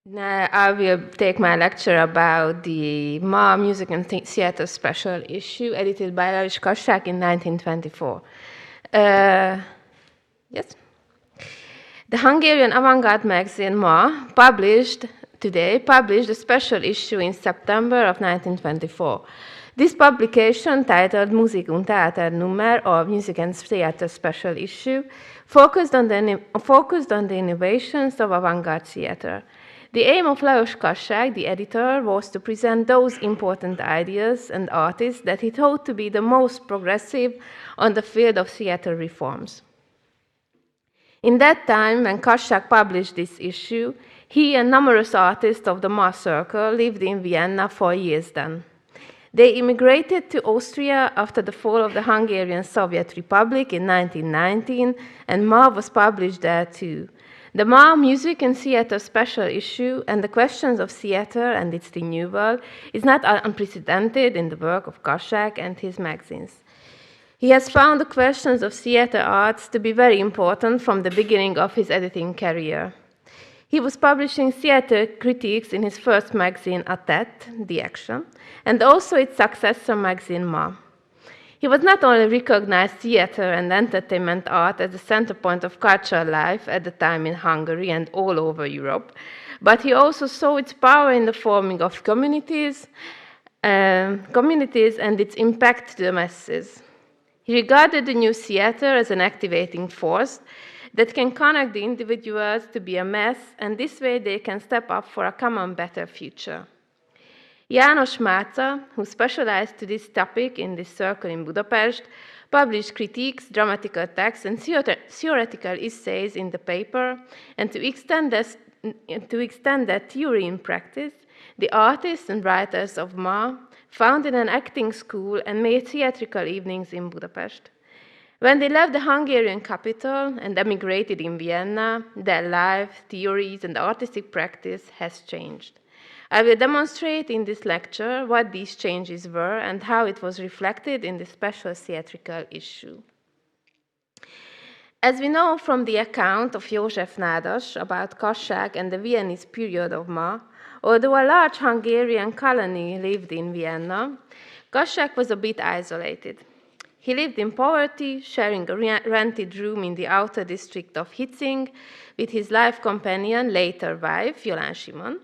Now I will take my lecture about the Ma Music and Theater special issue edited by Lajos Kassák in 1924. Yes? The Hungarian avant-garde magazine Ma published a special issue in September of 1924. This publication, titled Musik und Theaternummer, or Music and Theater Special Issue, focused on the innovations of avant-garde theater. The aim of Lajos Kassák, the editor, was to present those important ideas and artists that he thought to be the most progressive on the field of theater reforms. In that time, when Kassák published this issue, he and numerous artists of the Ma circle lived in Vienna for years then. They immigrated to Austria after the fall of the Hungarian Soviet Republic in 1919, and Ma was published there too. The Ma Music and Theater special issue and the questions of theater and its renewal is not unprecedented in the work of Kassák and his magazines. He has found the questions of theater arts to be very important from the beginning of his editing career. He was publishing theater critiques in his first magazine, A Tête, The Action, and also its successor magazine, Ma. He was not only recognized theater and entertainment art as the center point of cultural life at the time in Hungary and all over Europe, but he also saw its power in the forming of communities and its impact to the masses. He regarded the new theater as an activating force that can connect the individuals to be a mass, and this way they can step up for a common better future. János Máca, who specialized to this topic in this circle in Budapest, published critiques, dramatical texts, and theoretical essays in the paper, and to extend that theory in practice, the artists and writers of Ma founded an acting school and made theatrical evenings in Budapest. When they left the Hungarian capital and emigrated in Vienna, their life, theories, and artistic practice has changed. I will demonstrate in this lecture what these changes were and how it was reflected in the special theatrical issue. As we know from the account of József Nádas about Kassák and the Viennese period of Ma, although a large Hungarian colony lived in Vienna, Kassák was a bit isolated. He lived in poverty, sharing a rented room in the outer district of Hitzing with his life companion, later wife, Jolán Simon,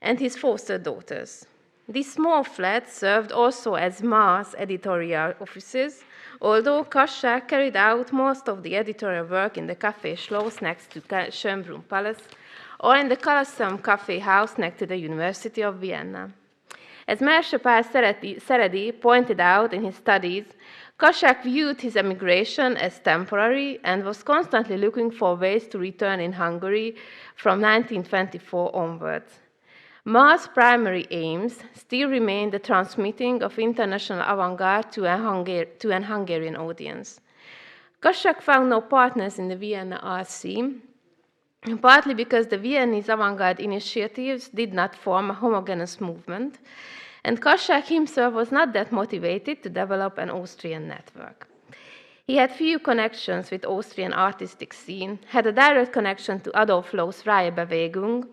and his foster daughters. This small flat served also as Ma's editorial offices, although Kassák carried out most of the editorial work in the Café Schloss next to Schönbrunn Palace, or in the Colosseum Café House next to the University of Vienna. As Merse Pál Szeredi pointed out in his studies, Kassák viewed his emigration as temporary and was constantly looking for ways to return in Hungary from 1924 onwards. Ma's primary aims still remain the transmitting of international avant-garde to an Hungarian audience. Kassák found no partners in the Vienna art scene, partly because the Viennese avant-garde initiatives did not form a homogeneous movement, and Kassák himself was not that motivated to develop an Austrian network. He had few connections with Austrian artistic scene, had a direct connection to Adolf Loos Freie Bewegung,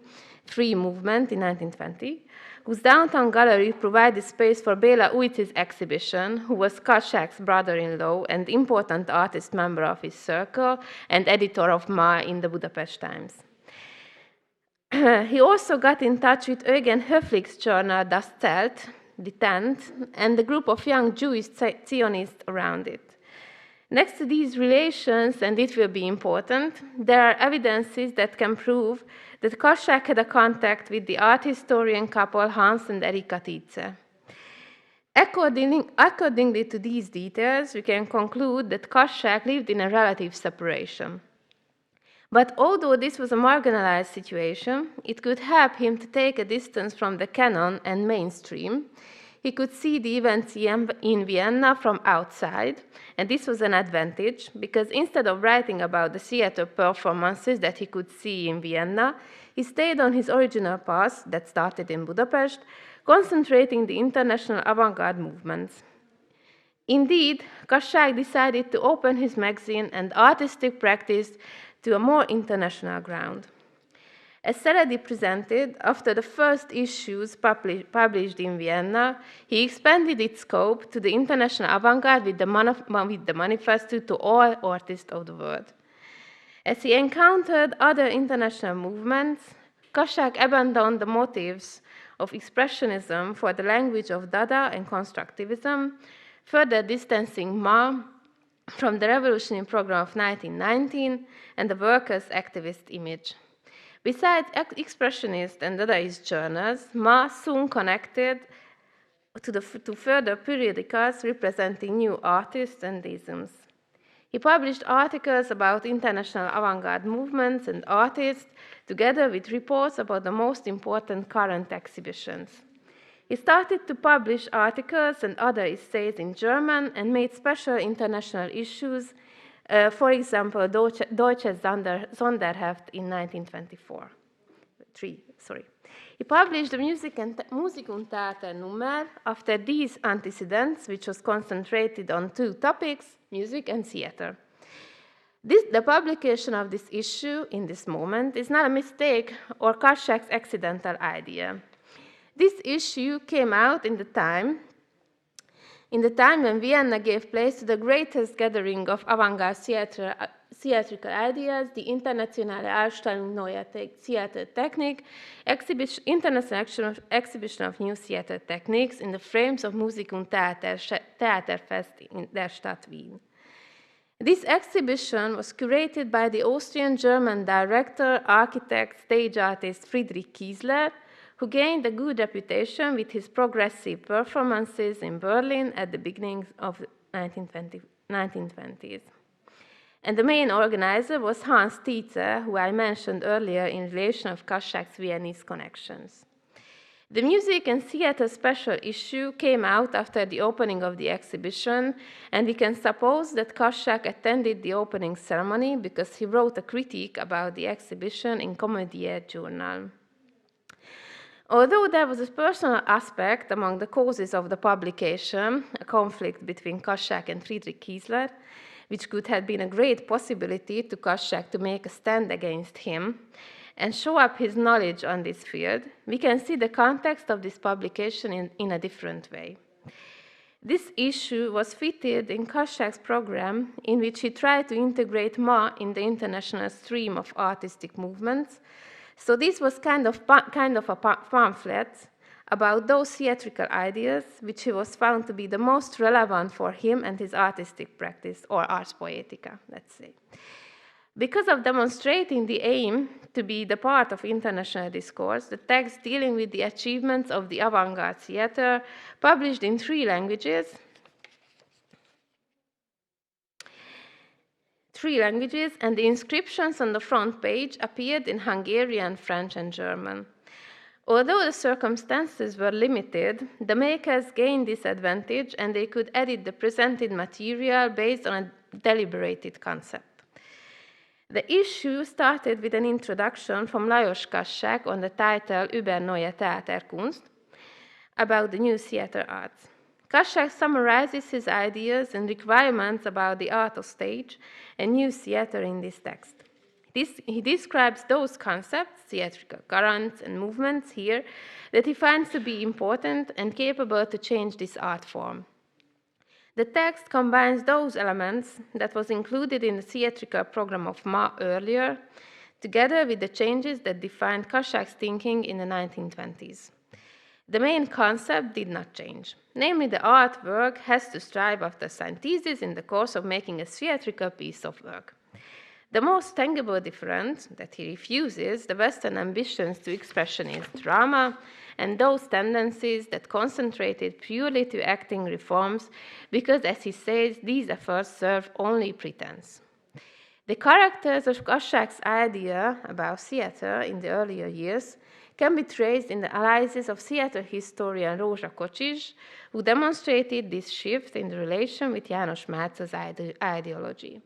Free Movement in 1920, whose downtown gallery provided space for Béla Ujci's exhibition, who was Kassák's brother-in-law and important artist member of his circle and editor of Ma in the Budapest Times. He also got in touch with Eugen Höflich's journal Das Zelt, the Tent, and the group of young Jewish Zionists around it. Next to these relations, and it will be important, there are evidences that can prove that Kassák had a contact with the art historian couple Hans and Erika Tietze. Accordingly to these details, we can conclude that Kassák lived in a relative separation. But although this was a marginalized situation, it could help him to take a distance from the canon and mainstream. He could see the events in Vienna from outside, and this was an advantage, because instead of writing about the theater performances that he could see in Vienna, he stayed on his original path that started in Budapest, concentrating the international avant-garde movements. Indeed, Kassák decided to open his magazine and artistic practice to a more international ground. As Seredi presented, after the first issues published in Vienna, he expanded its scope to the international avant-garde with the manifesto to all artists of the world. As he encountered other international movements, Kassák abandoned the motives of expressionism for the language of Dada and constructivism, further distancing Ma from the revolutionary program of 1919 and the workers' activist image. Besides expressionist and Dadaist journals, Ma soon connected to further periodicals representing new artists and isms. He published articles about international avant-garde movements and artists, together with reports about the most important current exhibitions. He started to publish articles and other essays in German and made special international issues, for example, Deutsches Sonderheft in 1924. He published the Musik und Theaternummer after these antecedents, which was concentrated on two topics, music and theater. The publication of this issue in this moment is not a mistake or Kassák's accidental idea. This issue came out in the time when Vienna gave place to the greatest gathering of avant-garde theatrical ideas, the Internationale Ausstellung Neuer Theatertechnik, international exhibition of new theater techniques in the frames of Musik und Theaterfest in der Stadt Wien. This exhibition was curated by the Austrian-German director, architect, stage artist Friedrich Kiesler, who gained a good reputation with his progressive performances in Berlin at the beginning of the 1920s. And the main organizer was Hans Tietze, who I mentioned earlier in relation of Kassák's Viennese connections. The music and theater special issue came out after the opening of the exhibition, and we can suppose that Kassák attended the opening ceremony because he wrote a critique about the exhibition in Komödie journal. Although there was a personal aspect among the causes of the publication, a conflict between Kassák and Friedrich Kiesler, which could have been a great possibility to Kassák to make a stand against him and show up his knowledge on this field, we can see the context of this publication in a different way. This issue was fitted in Kassák's program, in which he tried to integrate Ma in the international stream of artistic movements. So this was kind of a pamphlet about those theatrical ideas which he was found to be the most relevant for him and his artistic practice, or ars poetica, let's say. Because of demonstrating the aim to be the part of international discourse, the text dealing with the achievements of the avant-garde theater, published in 3 languages, and the inscriptions on the front page appeared in Hungarian, French, and German. Although the circumstances were limited, the makers gained this advantage and they could edit the presented material based on a deliberated concept. The issue started with an introduction from Lajos Kassák on the title Über neue Theaterkunst, about the new theater arts. Kassák summarizes his ideas and requirements about the art of stage and new theater in this text. He describes those concepts, theatrical currents and movements here, that he finds to be important and capable to change this art form. The text combines those elements that was included in the theatrical program of Ma earlier, together with the changes that defined Kassák's thinking in the 1920s. The main concept did not change. Namely, the artwork has to strive after synthesis in the course of making a theatrical piece of work. The most tangible difference that he refuses the Western ambitions to expressionist drama and those tendencies that concentrated purely to acting reforms, because, as he says, these efforts serve only pretense. The characters of Kassák's idea about theater in the earlier years can be traced in the analysis of theater historian Rózsa Kocsis, who demonstrated this shift in the relation with János Márc's ideology.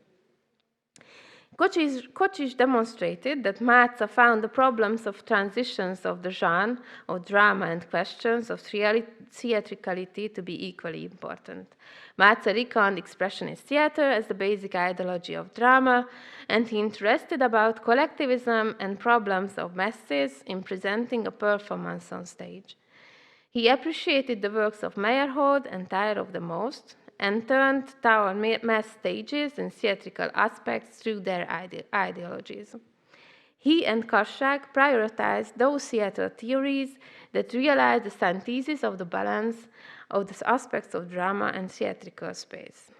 Kocsis demonstrated that Máca found the problems of transitions of the genre of drama and questions of theatricality to be equally important. Máca reckoned expressionist theater as the basic ideology of drama, and he interested about collectivism and problems of masses in presenting a performance on stage. He appreciated the works of Meyerhold and Tyrov the most, and turned toward mass stages and theatrical aspects through their ideologies. He and Kassák prioritized those theater theories that realized the synthesis of the balance of the aspects of drama and theatrical space.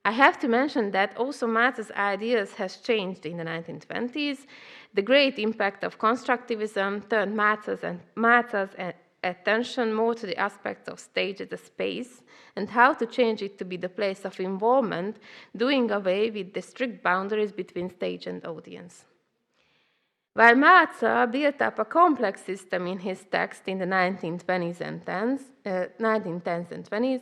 I have to mention that also Máca's ideas has changed in the 1920s. The great impact of constructivism turned Máca's attention more to the aspects of stage as a space and how to change it to be the place of involvement, doing away with the strict boundaries between stage and audience. While Máca built up a complex system in his text in the 1910s and 20s,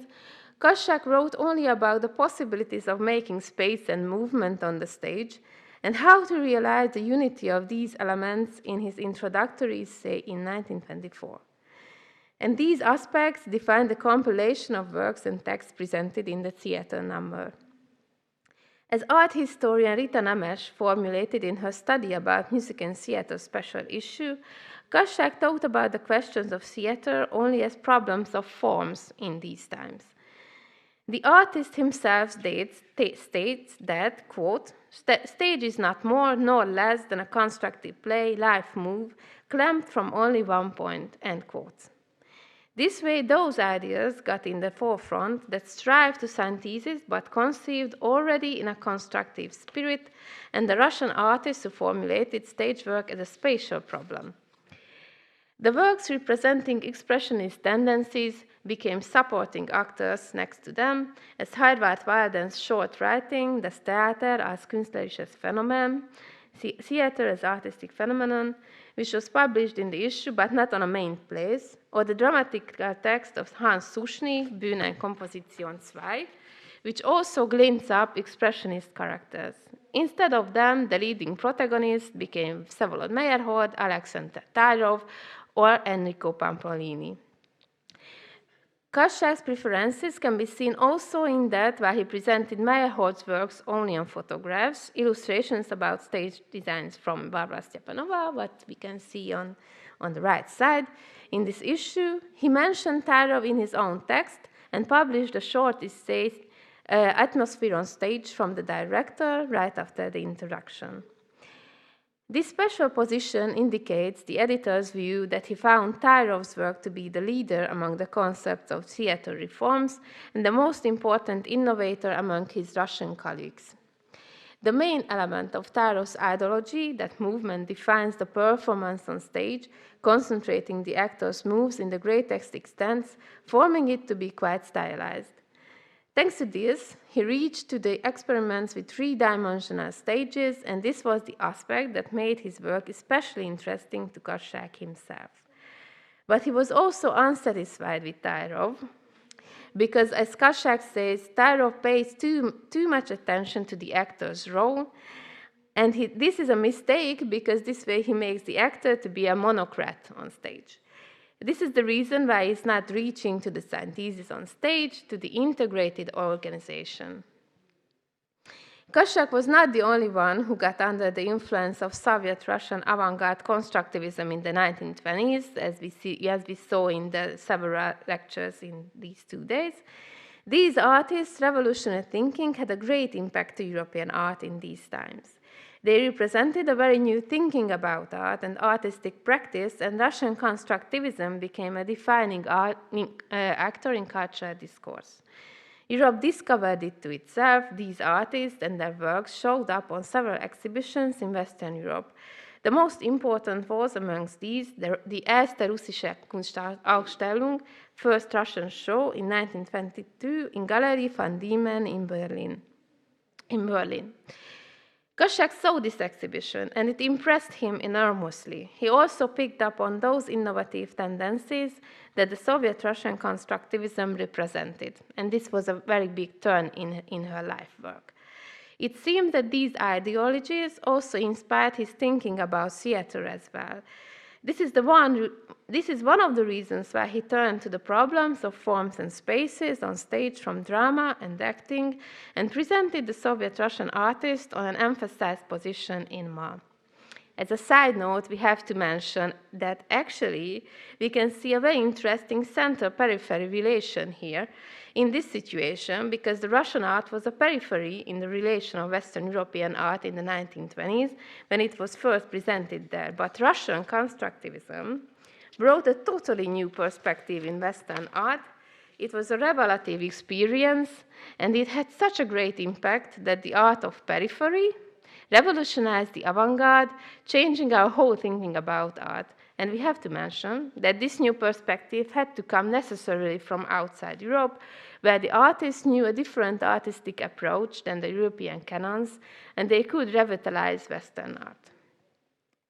Kassák wrote only about the possibilities of making space and movement on the stage and how to realize the unity of these elements in his introductory essay in 1924. And these aspects define the compilation of works and texts presented in the Theaternummer. As art historian Rita Nemes formulated in her study about music and theater special issue, Kassák thought about the questions of theater only as problems of forms in these times. The artist himself states that, quote, stage is not more nor less than a constructive play, life move, clamped from only one point, end quote. This way, those ideas got in the forefront that strive to synthesis but conceived already in a constructive spirit, and the Russian artists who formulated stage work as a spatial problem. The works representing expressionist tendencies became supporting actors next to them, as Harvard Walden's short writing, Das Theater als künstlerisches Phänomen, Theater as Artistic Phenomenon, which was published in the issue but not on a main place, or the dramatical text of Hans Suschny, Bühne and Komposition 2, which also glints up expressionist characters. Instead of them, the leading protagonists became Vsevolod Meyerhold, Alexander Tyrov, or Enrico Pampolini. Kassák's preferences can be seen also in that while he presented Meyerhold's works only on photographs, illustrations about stage designs from Barbara Stepanova, what we can see on the right side. In this issue, he mentioned Tyrov in his own text and published a short essay, Atmosphere on Stage, from the director right after the introduction. This special position indicates the editor's view that he found Tyrov's work to be the leader among the concepts of theater reforms and the most important innovator among his Russian colleagues. The main element of Tyrov's ideology, that movement defines the performance on stage, concentrating the actor's moves in the greatest extent, forming it to be quite stylized. Thanks to this, he reached to the experiments with three-dimensional stages, and this was the aspect that made his work especially interesting to Kassák himself. But he was also unsatisfied with Tyrov, because, as Kassák says, Tyrov pays too much attention to the actor's role, and this is a mistake because this way he makes the actor to be a monocrat on stage. This is the reason why he's not reaching to the synthesis on stage, to the integrated organization. Kassák was not the only one who got under the influence of Soviet-Russian avant-garde constructivism in the 1920s, as we saw in the several lectures in these 2 days. These artists' revolutionary thinking had a great impact to European art in these times. They represented a very new thinking about art and artistic practice, and Russian constructivism became a defining actor in cultural discourse. Europe discovered it to itself. These artists and their works showed up on several exhibitions in Western Europe. The most important was amongst these the Erste Russische Kunstausstellung, first Russian show in 1922 in Galerie van Diemen in Berlin. Kassák saw this exhibition, and it impressed him enormously. He also picked up on those innovative tendencies that the Soviet-Russian constructivism represented, and this was a very big turn in her life work. It seems that these ideologies also inspired his thinking about theater as well. This is one of the reasons why he turned to the problems of forms and spaces on stage from drama and acting and presented the Soviet-Russian artist on an emphasized position in Ma. As a side note, we have to mention that actually we can see a very interesting center-periphery relation here in this situation, because the Russian art was a periphery in the relation of Western European art in the 1920s when it was first presented there. But Russian constructivism brought a totally new perspective in Western art. It was a revelative experience, and it had such a great impact that the art of periphery revolutionized the avant-garde, changing our whole thinking about art. And we have to mention that this new perspective had to come necessarily from outside Europe, where the artists knew a different artistic approach than the European canons, and they could revitalize Western art.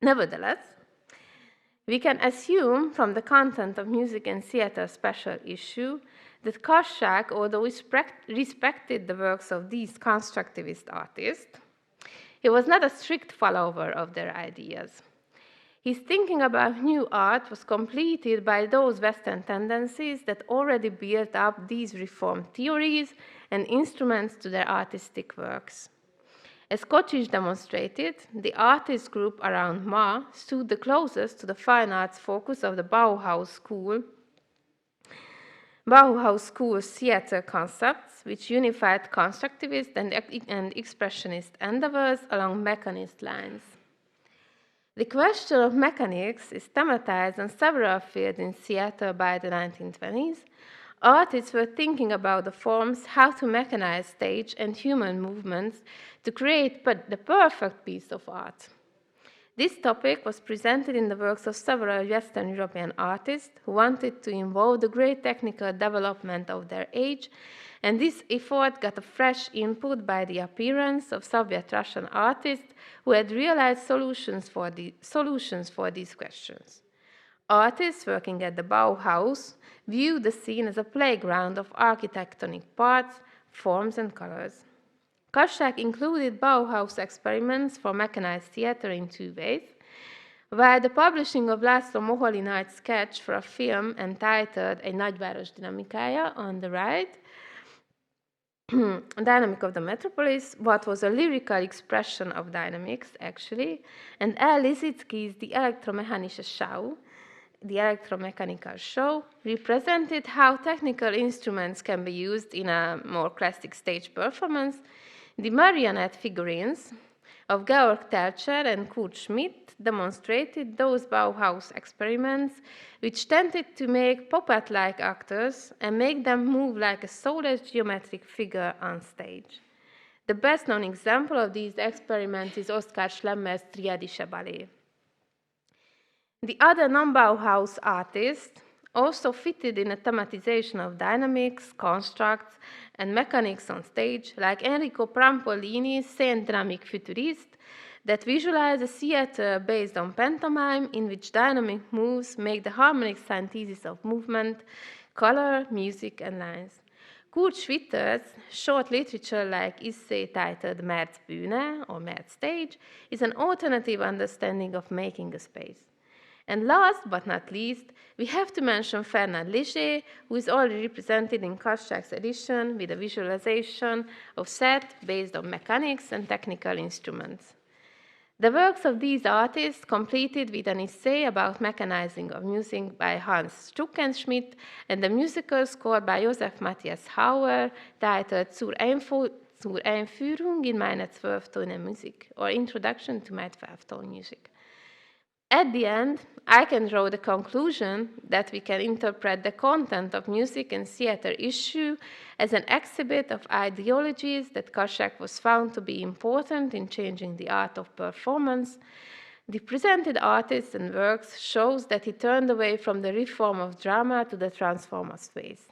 Nevertheless, we can assume from the content of Music and Theater special issue that Kassák, although respected the works of these constructivist artists, he was not a strict follower of their ideas. His thinking about new art was completed by those Western tendencies that already built up these reform theories and instruments to their artistic works. As Kocsis demonstrated, the artist group around Ma stood the closest to the fine arts focus of the Bauhaus School theater concepts, which unified constructivist and expressionist endeavors along mechanist lines. The question of mechanics is thematized on several fields in theater by the 1920s. Artists were thinking about the forms, how to mechanize stage and human movements to create the perfect piece of art. This topic was presented in the works of several Western European artists who wanted to involve the great technical development of their age, and this effort got a fresh input by the appearance of Soviet-Russian artists who had realized solutions for these questions. Artists working at the Bauhaus viewed the scene as a playground of architectonic parts, forms, and colors. Kassák included Bauhaus experiments for mechanized theater in two ways. While the publishing of László Moholy-Nagy's sketch for a film entitled Egy nagyváros dinamikája on the right, Dynamic of the Metropolis, what was a lyrical expression of dynamics, actually, and L. Lissitzky's The Elektromechanische Schau, the electromechanical show, represented how technical instruments can be used in a more classic stage performance. The marionette figurines of Georg Telcher and Kurt Schmidt demonstrated those Bauhaus experiments, which tended to make puppet-like actors and make them move like a soulless geometric figure on stage. The best-known example of these experiments is Oskar Schlemmer's Triadische Ballet. The other non-Bauhaus artists also fitted in a thematization of dynamics, constructs, and mechanics on stage, like Enrico Prampolini's Saint Dynamic Futurist, that visualize a theater based on pantomime in which dynamic moves make the harmonic synthesis of movement, color, music, and lines. Kurt Schwitter's short literature-like essay titled Merz Bühne, or Merz Stage, is an alternative understanding of making a space. And last but not least, we have to mention Fernand Léger, who is already represented in Kassák's edition with a visualization of set based on mechanics and technical instruments. The works of these artists completed with an essay about mechanizing of music by Hans Struckenschmidt and a musical score by Josef Matthias Hauer titled Zur Einführung in meine 12-Töne-Musik, or Introduction to my 12-tone music. At the end, I can draw the conclusion that we can interpret the content of Music and Theater issue as an exhibit of ideologies that Kassák was found to be important in changing the art of performance. The presented artists and works shows that he turned away from the reform of drama to the transformers phase.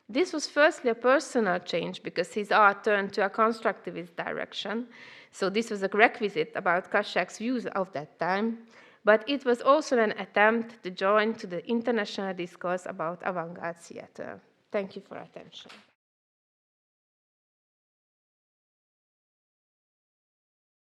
This was firstly a personal change because his art turned to a constructivist direction, so this was a requisite about Kassák's views of that time. But it was also an attempt to join to the international discourse about avant-garde theater. Thank you for attention.